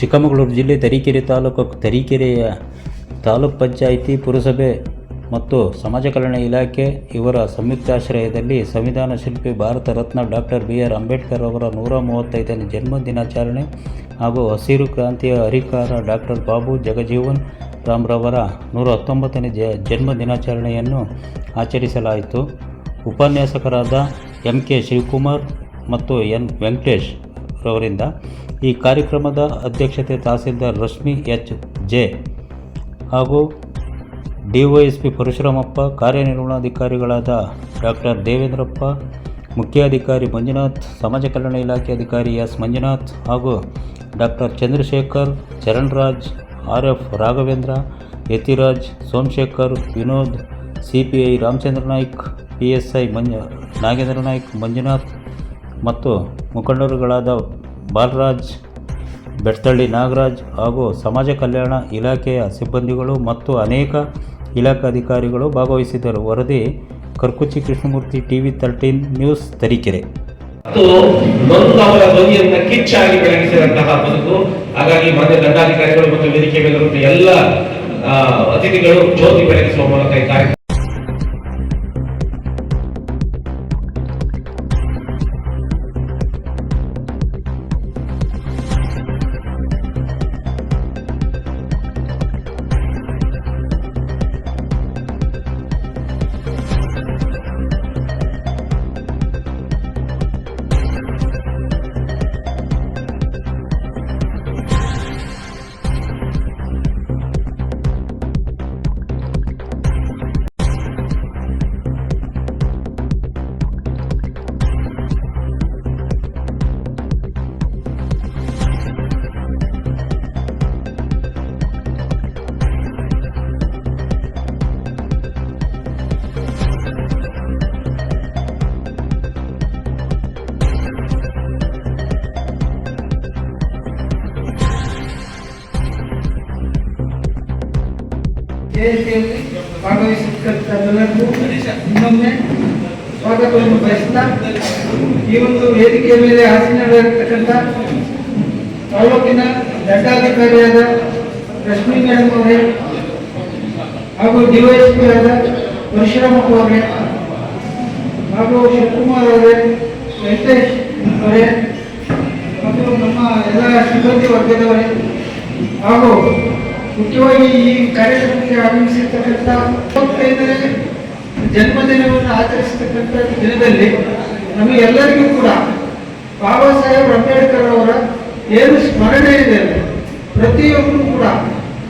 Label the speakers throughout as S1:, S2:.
S1: ಚಿಕ್ಕಮಗಳೂರು ಜಿಲ್ಲೆ ತರೀಕೆರೆ ತರೀಕೆರೆಯ ತಾಲೂಕ್ ಪಂಚಾಯಿತಿ, ಪುರಸಭೆ ಮತ್ತು ಸಮಾಜ ಕಲ್ಯಾಣ ಇಲಾಖೆ ಇವರ ಸಂಯುಕ್ತಾಶ್ರಯದಲ್ಲಿ ಸಂವಿಧಾನ ಶಿಲ್ಪಿ ಭಾರತ ರತ್ನ ಡಾಕ್ಟರ್ BR ಅಂಬೇಡ್ಕರ್ ಅವರ 135ನೇ ಜನ್ಮ ದಿನಾಚರಣೆ ಹಾಗೂ ಹಸಿರು ಕ್ರಾಂತಿಯ ಹರಿಕಾರ ಡಾಕ್ಟರ್ ಬಾಬು ಜಗಜೀವನ್ ರಾಮ್ರವರ 119ನೇ ಜನ್ಮ ದಿನಾಚರಣೆಯನ್ನು ಆಚರಿಸಲಾಯಿತು. ಉಪನ್ಯಾಸಕರಾದ MK ಶಿವಕುಮಾರ್ ಮತ್ತು N ವೆಂಕಟೇಶ್ ರವರಿಂದ ಈ ಕಾರ್ಯಕ್ರಮದ ಅಧ್ಯಕ್ಷತೆ ತಹಸೀಲ್ದಾರ್ ರಶ್ಮಿ HJ ಹಾಗೂ DYSP ಪರಶುರಾಮಪ್ಪ, ಕಾರ್ಯನಿರ್ವಹಣಾಧಿಕಾರಿಗಳಾದ ಡಾಕ್ಟರ್ ದೇವೇಂದ್ರಪ್ಪ, ಮುಖ್ಯಾಧಿಕಾರಿ ಮಂಜುನಾಥ್, ಸಮಾಜ ಕಲ್ಯಾಣ ಇಲಾಖೆ ಅಧಿಕಾರಿ S ಮಂಜುನಾಥ್ ಹಾಗೂ doctor Chandrashekhar, Charanraj, RF Raghavendra, Yathiraj, Somashekhar, Vinod, CPI Ramachandra Naik, PSI Nagendra Naik, Manjunath ಮತ್ತು ಮುಖಂಡರುಗಳಾದ ಬಾಲರಾಜ್, ಬೆಡ್ತಳ್ಳಿ ನಾಗರಾಜ್ ಹಾಗೂ ಸಮಾಜ ಕಲ್ಯಾಣ ಇಲಾಖೆಯ ಸಿಬ್ಬಂದಿಗಳು ಮತ್ತು ಅನೇಕ ಇಲಾಖಾ ಅಧಿಕಾರಿಗಳು ಭಾಗವಹಿಸಿದ್ದರು. ವರದಿ ಕರ್ಕುಚ್ಚಿ ಕೃಷ್ಣಮೂರ್ತಿ, TV13 ನ್ಯೂಸ್, ತರೀಕೆರೆ.
S2: ಅವರ ಧ್ವನಿಯನ್ನ ಕಿಚ್ಚಾಗಿ ಬೆಳಗಿಸಿದಂತಹ ಬದುಕು. ಹಾಗಾಗಿ ಮಾನ್ಯ ದಂಡಾಧಿಕಾರಿಗಳು ಮತ್ತು ವೇದಿಕೆ ಮೇಲಿರುವ ಎಲ್ಲ ಅತಿಥಿಗಳು ಜ್ಯೋತಿ ಬೆಳಗಿಸುವ ಮೂಲಕ ಈ ಕಾರ್ಯಕ್ರಮ
S3: ಭಾಗವಹಿಸಿದ್ದೆಲ್ಲರಿಗೂ ಇನ್ನೊಮ್ಮೆ ಸ್ವಾಗತವನ್ನು ಬಯಸ್ತಾ, ಈ ಒಂದು ವೇದಿಕೆಯ ಮೇಲೆ ಆಸೀನರಾಗಿರ್ತಕ್ಕಂಥ ತಾಲೂಕಿನ ದಂಡಾಧಿಕಾರಿಯಾದ ರಶ್ಮಿ ಮೇಡಮ್ ಅವರೇ ಹಾಗೂ DYSP ಆದ ಪರಶುರಾಮಪ್ಪ ಅವರೇ ಹಾಗೂ ಶಿವಕುಮಾರ್ ಅವರೇ, ವೆಂಕಟೇಶ್ ಅವರೇ ಮತ್ತು ನಮ್ಮ ಎಲ್ಲ ಸಿಬ್ಬಂದಿ ವರ್ಗದವರೇ ಹಾಗೂ ಮುಖ್ಯವಾಗಿ ಈ ಕಾರ್ಯಕ್ರಮಕ್ಕೆ ಆಗಮಿಸಿರ್ತಕ್ಕಂಥ 25ನೇ ಜನ್ಮದಿನವನ್ನು ಆಚರಿಸತಕ್ಕಂಥ ದಿನದಲ್ಲಿ ನಮಗೆಲ್ಲರಿಗೂ ಕೂಡ ಬಾಬಾ ಸಾಹೇಬ್ ಅಂಬೇಡ್ಕರ್ ಅವರ ಏನು ಸ್ಮರಣೆ ಇದೆ, ಪ್ರತಿಯೊಬ್ಬರು ಕೂಡ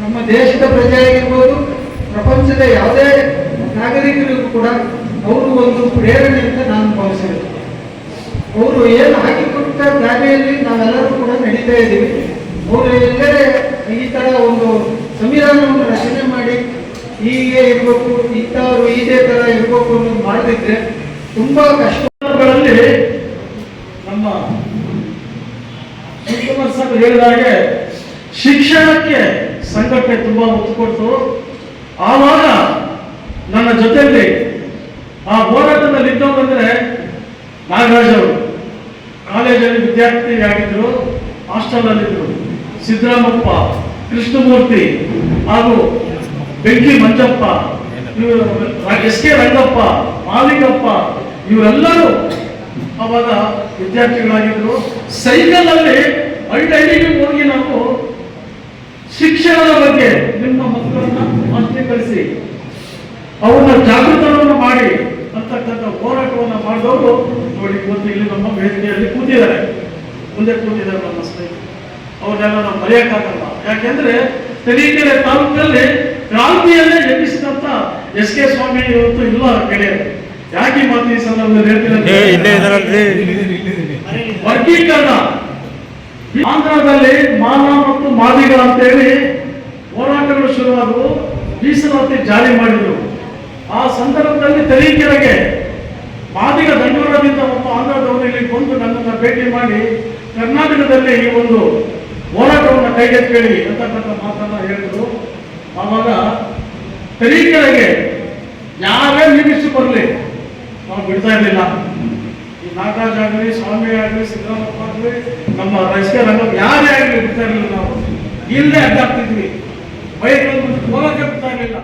S3: ನಮ್ಮ ದೇಶದ ಪ್ರಜೆ ಆಗಿರ್ಬೋದು, ಪ್ರಪಂಚದ ಯಾವುದೇ ನಾಗರಿಕರಿಗೂ ಕೂಡ ಅವರು ಒಂದು ಪ್ರೇರಣೆ ಅಂತ ನಾನು ಭಾವಿಸಿದೆ. ಅವರು ಏನು ಹಾಕಿಕೊಟ್ಟ ದಾರಿಯಲ್ಲಿ ನಾವೆಲ್ಲರೂ ಕೂಡ ನಡೀತಾ ಇದ್ದೀವಿ. ಅವರು ಎಲ್ಲರೇ ಈ ತರ ಒಂದು ಸಂವಿಧಾನವನ್ನು ರಚನೆ ಮಾಡಿ ಹೀಗೆ ಇರಬೇಕು, ಇಂಥವ್ರು ಇದೇ ತರ ಇರಬೇಕು ಅನ್ನೋದು ಮಾಡದಿದ್ರೆ ತುಂಬಾ ಕಷ್ಟಗಳಲ್ಲಿ
S4: ನಮ್ಮ ಶಿವಕುಮಾರ್ ಸರ್ ಹೇಳಿದಾಗೆ ಶಿಕ್ಷಣಕ್ಕೆ ಸಂಘಟನೆ ತುಂಬಾ ಒತ್ತು ಕೊಟ್ಟು, ಆವಾಗ ನನ್ನ ಜೊತೆಯಲ್ಲಿ ಆ ಹೋರಾಟದಲ್ಲಿ ಇದ್ದವರಂದ್ರೆ ನಾಗರಾಜ್ ಅವರು ಕಾಲೇಜಲ್ಲಿ ವಿದ್ಯಾರ್ಥಿಯಾಗಿದ್ದರು, ಹಾಸ್ಟೆಲ್ ಅಲ್ಲಿದ್ದರು. ಸಿದ್ದರಾಮಪ್ಪ, ಕೃಷ್ಣಮೂರ್ತಿ ಹಾಗೂ ಬೆಂಕಿ ಮಂಜಪ್ಪ, SK ರಂಗಪ್ಪ, ಮಾಲಿಕಪ್ಪ ಇವರೆಲ್ಲರೂ ಅವಾಗ ವಿದ್ಯಾರ್ಥಿಗಳಾಗಿದ್ರು. ಸೈಕಲ್ ಅಲ್ಲಿ ಹಳ್ಳಿಗೆ ಹೋಗಿ ನಾವು ಶಿಕ್ಷಣದ ಬಗ್ಗೆ ನಿಮ್ಮ ಮಕ್ಕಳನ್ನ ಮಾಸ್ಟೀಕರಿಸಿ ಅವ್ರನ್ನ ಜಾಗೃತವನ್ನು ಮಾಡಿ ಅಂತಕ್ಕಂಥ ಹೋರಾಟವನ್ನು ಮಾಡಿದವರು ನೋಡಿ ಇವತ್ತು ಇಲ್ಲಿ ನಮ್ಮ ವೇದಿಕೆಯಲ್ಲಿ ಕೂತಿದ್ದಾರೆ, ಮುಂದೆ ಕೂತಿದ್ದಾರೆ ನಮ್ಮ ಸ್ನೇಹಿತರು. ಅವನ್ನೆಲ್ಲ ನಾವು ಮರೆಯಕ್ಕಾಗಲ್ಲ. ಯಾಕೆಂದ್ರೆ ತರೀಕೆರೆ ತಾಲೂಕಲ್ಲಿ ಕ್ರಾಂತಿಯನ್ನೇ ಎಬ್ಬಿಸಿದಂತ SK ಸ್ವಾಮಿ ಇವತ್ತು ಇಲ್ಲ ಗೆಳೆಯರು. ಯಾಕೆ ಈ ಮಾತು ಈ ಸಂದರ್ಭದಲ್ಲಿ ಹೇಳ್ತೀನಿ, ವರ್ಗೀಕರಣ ಆಂಧ್ರದಲ್ಲಿ ಮಾನ ಮತ್ತು ಮಾದಿಗ ಅಂತೇಳಿ ಹೋರಾಟಗಳು ಶುರುವಾದವು, ಮೀಸಲಾತಿ ಜಾರಿ ಮಾಡಿದ್ರು. ಆ ಸಂದರ್ಭದಲ್ಲಿ ತರೀಕೆರೆಗೆ ಮಾದಿಗ ದಂಡೋರದಿಂದ ಒಬ್ಬ ಆಂಧ್ರದವರು ಇಲ್ಲಿ ಬಂದು ನನ್ನನ್ನು ಭೇಟಿ ಮಾಡಿ ಕರ್ನಾಟಕದಲ್ಲಿ ಈ ಒಂದು ಹೋರಾಟವನ್ನು ಕೈಗೆತ್ತಿಕೊಳ್ಳಿ ಅಂತಕ್ಕಂಥ ಮಾತನ್ನ ಹೇಳಿದ್ರು. ಆವಾಗ ತರೀಕೆರೆಗೆ ಯಾರೇ ನಿಲ್ಲಿಸಿ ಬರಲಿ ನಾವು ಬಿಡ್ತಾ ಇರಲಿಲ್ಲ. ಈ ನಾಗರಾಜ್ ಆಗಲಿ, ಸ್ವಾಮಿ ಆಗಲಿ, ಸಿದ್ದರಾಮಪ್ಪ ಆಗಲಿ, ನಮ್ಮ SK ರಂಗಪ್ಪ ಯಾರೇ ಆಗಲಿ ಬಿಡ್ತಾ ಇರಲಿಲ್ಲ ನಾವು. ಇಲ್ಲದೆ ಅಡ್ಡಾಗ್ತಿದ್ವಿ, ಬೈಕ್ಗಳ ಮುಂದೆ ಹೋಗಕ್ಕೆ ಬಿಡ್ತಾ ಇರಲಿಲ್ಲ.